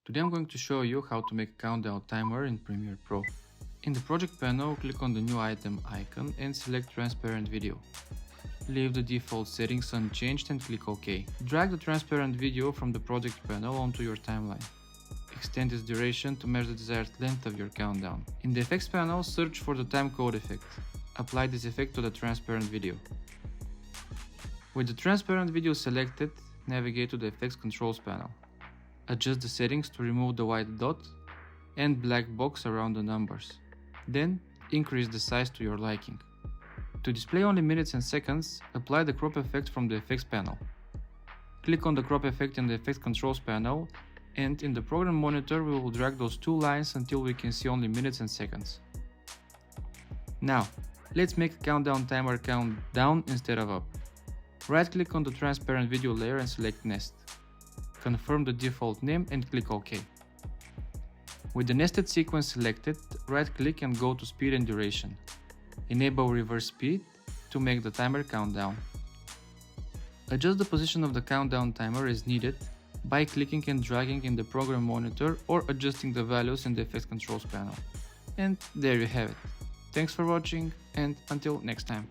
Today I'm going to show you how to make a countdown timer in Premiere Pro. In the project panel, click on the new item icon and select transparent video. Leave the default settings unchanged and click OK. Drag the transparent video from the project panel onto your timeline. Extend its duration to match the desired length of your countdown. In the effects panel, search for the timecode effect. Apply this effect to the transparent video. With the transparent video selected, navigate to the effects controls panel. Adjust the settings to remove the white dot and black box around the numbers. Then, increase the size to your liking. To display only minutes and seconds, apply the crop effect from the effects panel. Click on the crop effect in the effects controls panel, and in the program monitor we will drag those two lines until we can see only minutes and seconds. Now, let's make a countdown timer count down instead of up. Right-click on the transparent video layer and select Nest. Confirm the default name and click OK. With the nested sequence selected, right-click and go to Speed and Duration. Enable Reverse Speed to make the timer count down. Adjust the position of the countdown timer as needed by clicking and dragging in the program monitor or adjusting the values in the effects controls panel. And there you have it. Thanks for watching, and until next time.